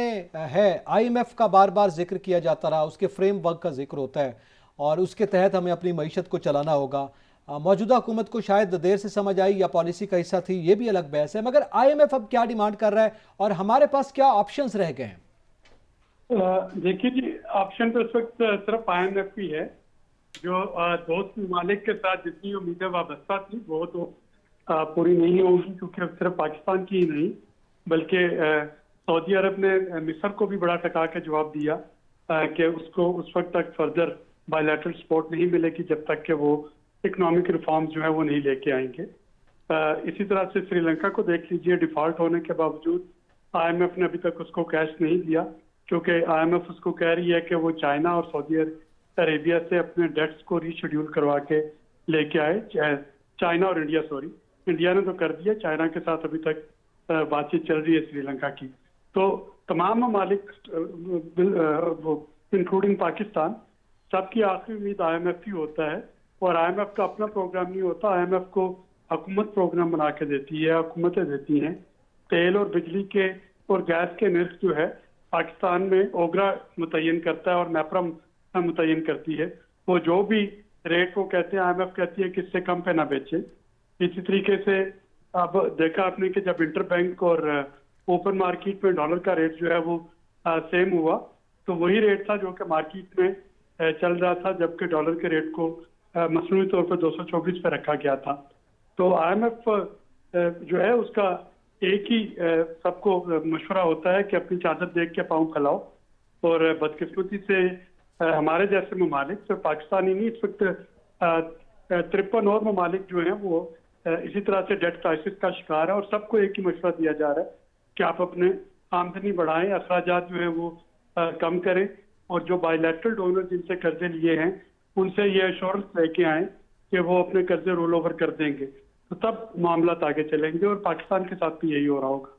ہے، آئی ایم ایف کا بار بار ذکر کیا جاتا رہا، اس کے فریم ورک کا ذکر ہوتا ہے اور اس کے تحت ہمیں اپنی معیشت کو چلانا ہوگا. موجودہ حکومت کو شاید دیر سے سمجھ آئی یا پالیسی کا حصہ تھی، یہ بھی الگ بحث ہے، مگر آئی ایم ایف اب کیا ڈیمانڈ کر رہا ہے اور ہمارے پاس کیا آپشنز رہ گئے ہیں؟ دیکھیے جی، آپشن تو اس وقت صرف آئی ایم ایف ہی ہے. جو دوست ممالک کے ساتھ جتنی امیدیں وابستہ تھی وہ تو پوری نہیں ہوگی، کیونکہ صرف پاکستان کی ہی نہیں بلکہ سعودی عرب نے مصر کو بھی بڑا ٹکا کے جواب دیا کہ اس کو اس وقت تک فردر بائی لیٹرل سپورٹ نہیں ملے گی جب تک کہ وہ اکنامک ریفارمز جو ہے وہ نہیں لے کے آئیں گے. اسی طرح سے سری لنکا کو دیکھ لیجئے، ڈیفالٹ ہونے کے باوجود آئی ایم ایف نے ابھی تک اس کو کیش نہیں دیا، کیونکہ آئی ایم ایف اس کو کہہ رہی ہے کہ وہ چائنا اور سعودی عربیہ سے اپنے ڈیٹس کو ری شیڈیول کروا کے لے کے آئے. چائنا اور انڈیا نے تو کر دیا، چائنا کے ساتھ ابھی تک بات چیت چل رہی ہے سری لنکا کی. تو تمام ممالک انکلوڈنگ پاکستان سب کی آخری امید آئی ایم ایف ہی ہوتا ہے. اور آئی ایم ایف کا اپنا پروگرام نہیں ہوتا، آئی ایم ایف کو حکومت پروگرام بنا کے دیتی ہے، حکومتیں دیتی ہیں. تیل اور بجلی کے اور گیس کے نرخ جو ہے پاکستان میں اوگرا متعین کرتا ہے اور نیپرم متعین کرتی ہے. وہ جو بھی ریٹ وہ کہتے ہیں آئی ایم ایف کہتی ہے کہ اس سے کم پہ نہ بیچے. اسی طریقے سے اب دیکھا آپ نے کہ جب انٹر بینک اور اوپن مارکیٹ میں ڈالر کا ریٹ جو ہے وہ سیم ہوا تو وہی ریٹ تھا جو کہ مارکیٹ میں چل رہا تھا جبکہ ڈالر کے ریٹ کو مصنوعی طور پر 224 پہ رکھا گیا تھا. تو آئی ایم ایف جو ہے اس کا ایک ہی سب کو مشورہ ہوتا ہے کہ اپنی چادر دیکھ کے پاؤں پھیلاؤ. اور بدقسمتی سے ہمارے جیسے ممالک صرف پاکستان ہی نہیں، اس وقت 53 اور ممالک جو ہیں وہ اسی طرح سے ڈیٹ کرائسس کا شکار ہے. اور سب کو ایک ہی مشورہ دیا جا رہا ہے کہ آپ اپنے آمدنی بڑھائیں، اخراجات جو ہیں وہ کم کریں، اور جو بائی لیٹرل ڈونر جن سے قرضے لیے ہیں ان سے یہ ایشورنس لے کے آئیں کہ وہ اپنے قرضے رول اوور کر دیں گے. تو تب معاملات آگے چلیں گے اور پاکستان کے ساتھ بھی یہی ہو رہا ہوگا.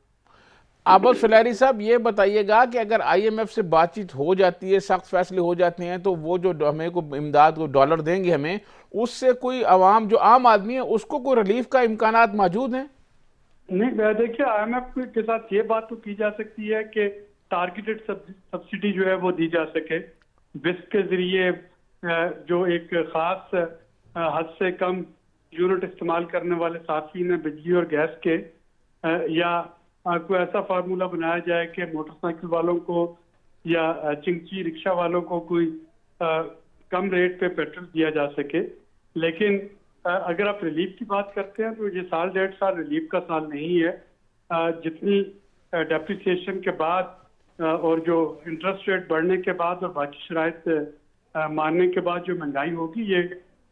عابد سلیری صاحب یہ بتائیے گا کہ اگر آئی ایم ایف سے بات چیت ہو جاتی ہے، سخت فیصلے ہو جاتے ہیں، تو وہ جو ہمیں کو امداد کو ڈالر دیں گے ہمیں، اس سے کوئی عوام جو عام آدمی ہے اس کو کوئی ریلیف کا امکانات موجود ہیں؟ نہیں، دیکھیے آئی ایم ایف کے ساتھ یہ بات تو کی جا سکتی ہے کہ ٹارگیٹڈ سبسڈی جو ہے وہ دی جا سکے. بسک کے ذریعے جو ایک خاص حد سے کم یونٹ استعمال کرنے والے صارفین ہیں بجلی اور گیس کے، یا کوئی ایسا فارمولہ بنایا جائے کہ موٹر سائیکل والوں کو یا چنگچی رکشہ والوں کو کوئی کم ریٹ پہ پیٹرول دیا جا سکے. لیکن اگر آپ ریلیف کی بات کرتے ہیں تو یہ سال 1.5 سال ریلیف کا سال نہیں ہے. جتنی ڈیپریسیشن کے بعد اور جو انٹرسٹ ریٹ بڑھنے کے بعد اور باقی شرائط ماننے کے بعد جو مہنگائی ہوگی یہ